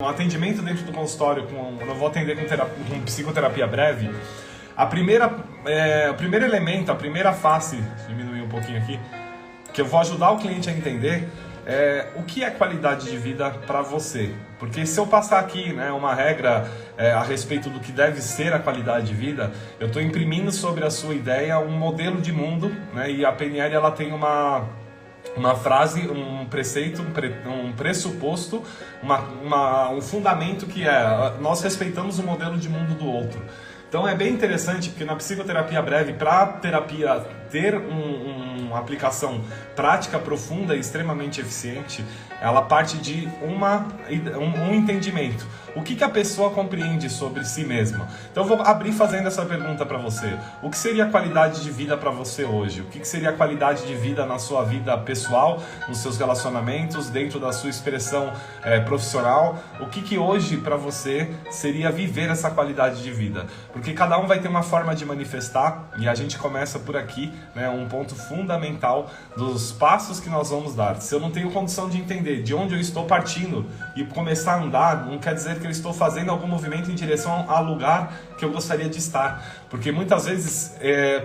Um atendimento dentro do consultório, eu vou atender com psicoterapia breve, o primeiro elemento, a primeira face, diminuir um pouquinho aqui, que eu vou ajudar o cliente a entender o que é qualidade de vida para você. Porque se eu passar aqui uma regra a respeito do que deve ser a qualidade de vida, eu estou imprimindo sobre a sua ideia um modelo de mundo, e a PNL ela tem uma frase, um preceito, um pressuposto, um fundamento que nós respeitamos o modelo de mundo do outro. Então é bem interessante porque na psicoterapia breve, para a terapia ter uma aplicação prática, profunda e extremamente eficiente, ela parte de um entendimento. O que a pessoa compreende sobre si mesma? Então eu vou abrir fazendo essa pergunta para você. O que seria a qualidade de vida para você hoje? O que seria a qualidade de vida na sua vida pessoal, nos seus relacionamentos, dentro da sua expressão profissional? O que hoje para você seria viver essa qualidade de vida? Porque cada um vai ter uma forma de manifestar e a gente começa por aqui, um ponto fundamental dos passos que nós vamos dar. Se eu não tenho condição de entender de onde eu estou partindo e começar a andar, não quer dizer que eu estou fazendo algum movimento em direção ao lugar que eu gostaria de estar. Porque muitas vezes,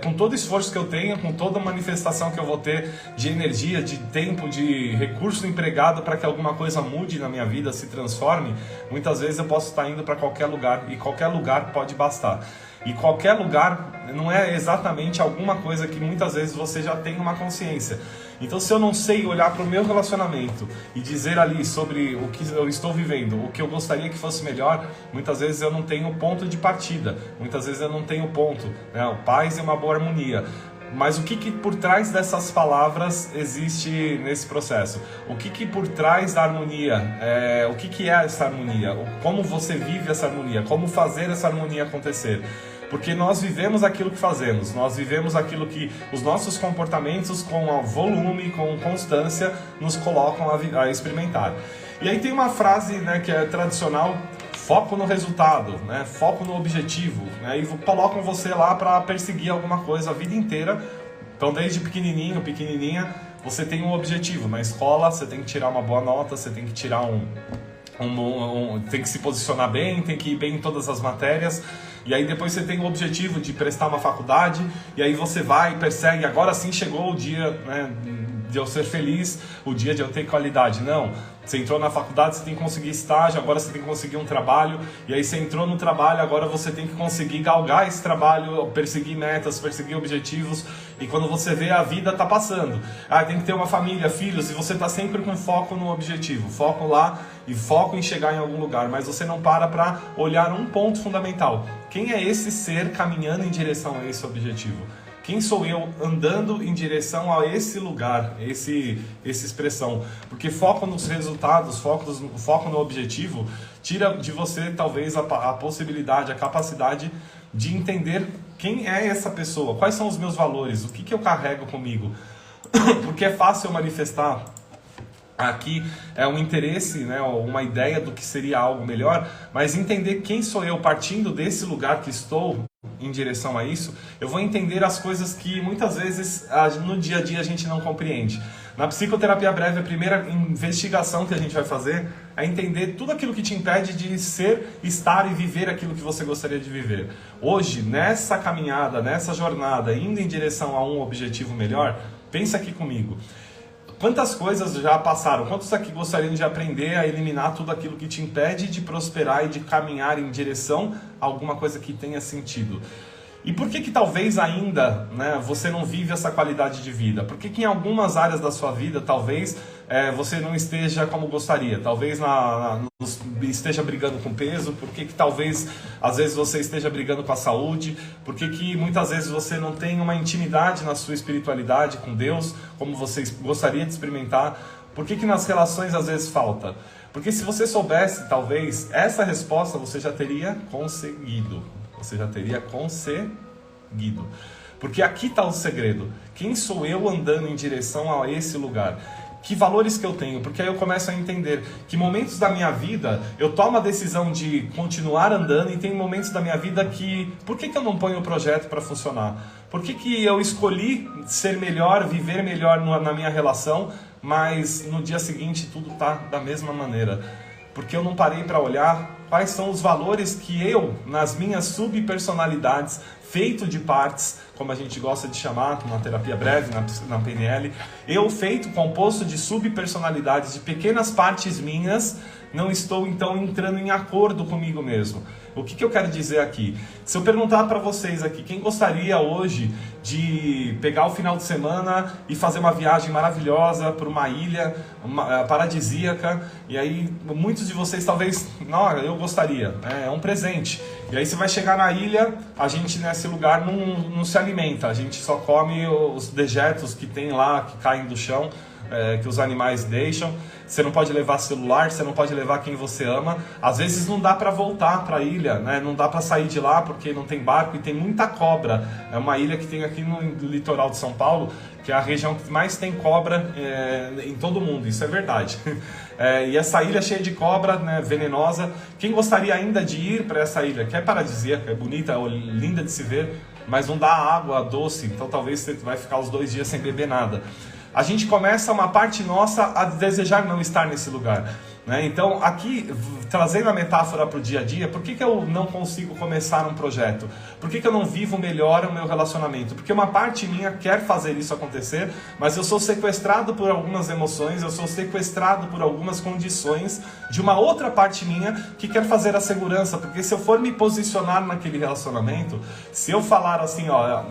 com todo o esforço que eu tenho, com toda a manifestação que eu vou ter de energia, de tempo, de recurso empregado para que alguma coisa mude na minha vida, se transforme, muitas vezes eu posso estar indo para qualquer lugar e qualquer lugar pode bastar. E qualquer lugar não é exatamente alguma coisa que muitas vezes você já tem uma consciência. Então se eu não sei olhar para o meu relacionamento e dizer ali sobre o que eu estou vivendo, o que eu gostaria que fosse melhor, muitas vezes eu não tenho ponto de partida, muitas vezes eu não tenho ponto, paz e uma boa harmonia. Mas o que por trás dessas palavras existe nesse processo? O que por trás da harmonia? O que é essa harmonia? Como você vive essa harmonia? Como fazer essa harmonia acontecer? Porque nós vivemos aquilo que fazemos, nós vivemos aquilo que os nossos comportamentos com volume, com constância, nos colocam a experimentar. E aí tem uma frase que é tradicional: foco no resultado, foco no objetivo, e colocam você lá para perseguir alguma coisa a vida inteira. Então desde pequenininha, você tem um objetivo. Na escola você tem que tirar uma boa nota, você tem que tirar tem que se posicionar bem, tem que ir bem em todas as matérias. E aí depois você tem o objetivo de prestar uma faculdade, e aí você vai e persegue, agora sim chegou o dia de eu ser feliz, o dia de eu ter qualidade. Não, você entrou na faculdade, você tem que conseguir estágio, agora você tem que conseguir um trabalho, e aí você entrou no trabalho, agora você tem que conseguir galgar esse trabalho, perseguir metas, perseguir objetivos, e quando você vê, a vida tá passando. Tem que ter uma família, filhos, e você tá sempre com foco no objetivo, foco lá e foco em chegar em algum lugar, mas você não para olhar um ponto fundamental. Quem é esse ser caminhando em direção a esse objetivo? Quem sou eu andando em direção a esse lugar, essa expressão? Porque foco nos resultados, foco no objetivo, tira de você talvez a possibilidade, a capacidade de entender quem é essa pessoa, quais são os meus valores, o que eu carrego comigo. Porque é fácil eu manifestar aqui um interesse, uma ideia do que seria algo melhor, mas entender quem sou eu partindo desse lugar que estou em direção a isso, eu vou entender as coisas que muitas vezes no dia a dia a gente não compreende. Na psicoterapia breve, a primeira investigação que a gente vai fazer é entender tudo aquilo que te impede de ser, estar e viver aquilo que você gostaria de viver. Hoje, nessa caminhada, nessa jornada, indo em direção a um objetivo melhor, pensa aqui comigo. Quantas coisas já passaram? Quantos aqui gostariam de aprender a eliminar tudo aquilo que te impede de prosperar e de caminhar em direção a alguma coisa que tenha sentido? E por que talvez ainda você não vive essa qualidade de vida? Por que em algumas áreas da sua vida talvez você não esteja como gostaria? Talvez esteja brigando com peso? Por que talvez às vezes você esteja brigando com a saúde? Por que muitas vezes você não tem uma intimidade na sua espiritualidade com Deus como você gostaria de experimentar? Por que nas relações às vezes falta? Porque se você soubesse, talvez, essa resposta você já teria conseguido. Você já teria conseguido. Porque aqui está o segredo. Quem sou eu andando em direção a esse lugar? Que valores que eu tenho? Porque aí eu começo a entender que momentos da minha vida eu tomo a decisão de continuar andando, e tem momentos da minha vida que... Por que eu não ponho o projeto para funcionar? Por que eu escolhi ser melhor, viver melhor na minha relação, mas no dia seguinte tudo está da mesma maneira? porque eu não parei para olhar quais são os valores que eu, nas minhas subpersonalidades, feito de partes, como a gente gosta de chamar na terapia breve, na PNL, eu feito composto de subpersonalidades, de pequenas partes minhas, não estou então entrando em acordo comigo mesmo. O que eu quero dizer aqui? Se eu perguntar para vocês aqui, quem gostaria hoje de pegar o final de semana e fazer uma viagem maravilhosa para uma ilha paradisíaca, e aí muitos de vocês talvez, não, eu gostaria, é um presente. E aí você vai chegar na ilha, a gente nesse lugar não se alimenta, a gente só come os dejetos que tem lá, que caem do chão, que os animais deixam. Você não pode levar celular, você não pode levar quem você ama. Às vezes não dá para voltar para a ilha, né? Não dá para sair de lá porque não tem barco e tem muita cobra. É uma ilha que tem aqui no litoral de São Paulo, que é a região que mais tem cobra em todo o mundo, isso é verdade. E essa ilha é cheia de cobra, né, venenosa. Quem gostaria ainda de ir para essa ilha, que é paradisíaca, é bonita, é linda de se ver, mas não dá água doce, então talvez você vai ficar os 2 dias sem beber nada. A gente começa uma parte nossa a desejar não estar nesse lugar, né? Então aqui, trazendo a metáfora para o dia a dia, por que eu não consigo começar um projeto? Por que eu não vivo melhor o meu relacionamento? Porque uma parte minha quer fazer isso acontecer, mas eu sou sequestrado por algumas emoções, eu sou sequestrado por algumas condições de uma outra parte minha que quer fazer a segurança. Porque se eu for me posicionar naquele relacionamento, se eu falar assim, ó,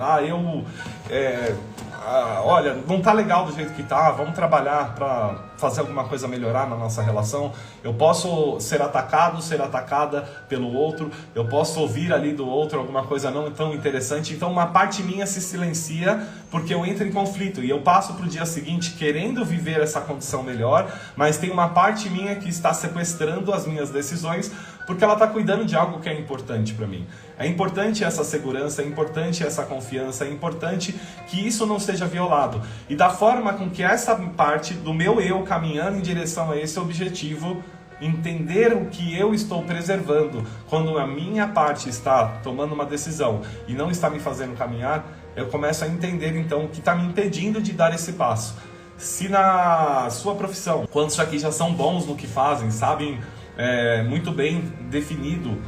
olha, não tá legal do jeito que tá, vamos trabalhar para fazer alguma coisa melhorar na nossa relação. Eu posso ser atacado, ser atacada pelo outro, eu posso ouvir ali do outro alguma coisa não tão interessante, então uma parte minha se silencia porque eu entro em conflito e eu passo pro dia seguinte querendo viver essa condição melhor, mas tem uma parte minha que está sequestrando as minhas decisões porque ela está cuidando de algo que é importante para mim. É importante essa segurança, é importante essa confiança, é importante que isso não seja violado. E da forma com que essa parte do meu eu caminhando em direção a esse objetivo, entender o que eu estou preservando, quando a minha parte está tomando uma decisão e não está me fazendo caminhar, eu começo a entender então o que está me impedindo de dar esse passo. Se na sua profissão, quantos aqui já são bons no que fazem, sabem muito bem definido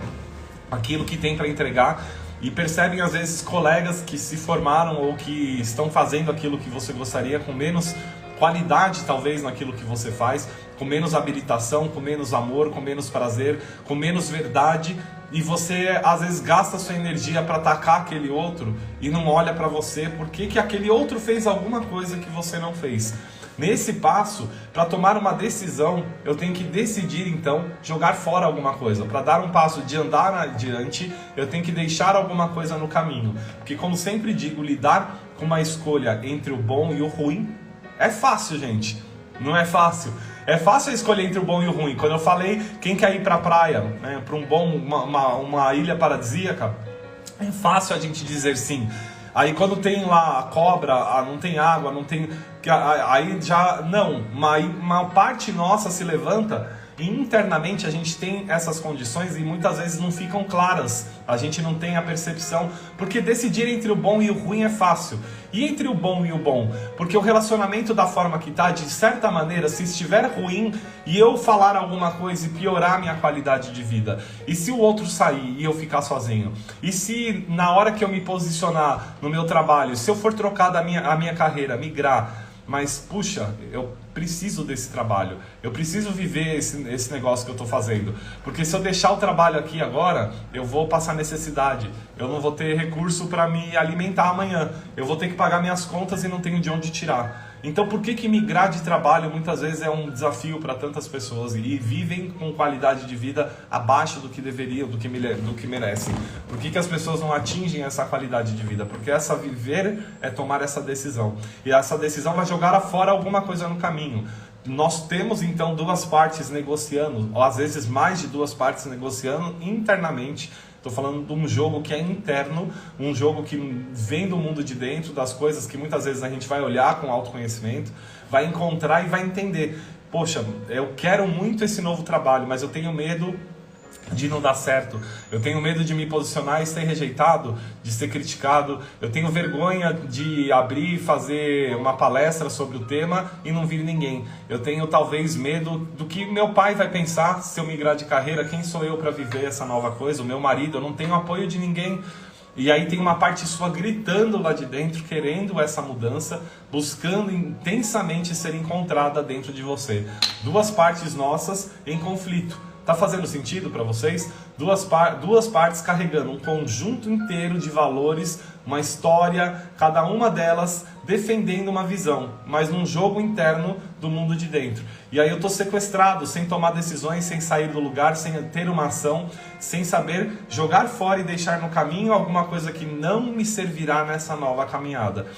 aquilo que tem para entregar e percebem às vezes colegas que se formaram ou que estão fazendo aquilo que você gostaria com menos qualidade talvez naquilo que você faz, com menos habilitação, com menos amor, com menos prazer, com menos verdade, e você às vezes gasta sua energia para atacar aquele outro e não olha para você porque que aquele outro fez alguma coisa que você não fez. Nesse passo, para tomar uma decisão, eu tenho que decidir então jogar fora alguma coisa. Para dar um passo de andar adiante, eu tenho que deixar alguma coisa no caminho. Porque como sempre digo, lidar com uma escolha entre o bom e o ruim é fácil, gente. Não é fácil. É fácil escolher entre o bom e o ruim. Quando eu falei quem quer ir para a praia, né, para uma ilha paradisíaca, é fácil a gente dizer sim. Aí quando tem lá a cobra, não tem água, não tem... Aí já não, uma parte nossa se levanta e internamente a gente tem essas condições e muitas vezes não ficam claras. A gente não tem a percepção, porque decidir entre o bom e o ruim é fácil. E entre o bom e o bom? Porque o relacionamento da forma que está, de certa maneira, se estiver ruim e eu falar alguma coisa e piorar a minha qualidade de vida, e se o outro sair e eu ficar sozinho, e se na hora que eu me posicionar no meu trabalho, se eu for trocar a minha carreira, migrar, mas puxa, eu preciso desse trabalho, eu preciso viver esse negócio que eu estou fazendo, porque se eu deixar o trabalho aqui agora, eu vou passar necessidade, eu não vou ter recurso para me alimentar amanhã, eu vou ter que pagar minhas contas e não tenho de onde tirar. Então por que migrar de trabalho muitas vezes é um desafio para tantas pessoas e vivem com qualidade de vida abaixo do que deveriam, do que merecem? Por que as pessoas não atingem essa qualidade de vida? Porque viver é tomar essa decisão. E essa decisão vai jogar fora alguma coisa no caminho. Nós temos então duas partes negociando, ou às vezes mais de duas partes negociando internamente. Estou falando de um jogo que é interno, um jogo que vem do mundo de dentro, das coisas que muitas vezes a gente vai olhar com autoconhecimento, vai encontrar e vai entender. Poxa, eu quero muito esse novo trabalho, mas eu tenho medo de não dar certo, eu tenho medo de me posicionar e ser rejeitado, de ser criticado, eu tenho vergonha de abrir e fazer uma palestra sobre o tema e não vir ninguém, eu tenho talvez medo do que meu pai vai pensar se eu migrar de carreira, quem sou eu para viver essa nova coisa, o meu marido, eu não tenho apoio de ninguém. E aí tem uma parte sua gritando lá de dentro, querendo essa mudança, buscando intensamente ser encontrada dentro de você. Duas partes nossas em conflito. Tá fazendo sentido para vocês? Duas partes carregando um conjunto inteiro de valores, uma história, cada uma delas defendendo uma visão, mas num jogo interno do mundo de dentro. E aí eu tô sequestrado, sem tomar decisões, sem sair do lugar, sem ter uma ação, sem saber jogar fora e deixar no caminho alguma coisa que não me servirá nessa nova caminhada.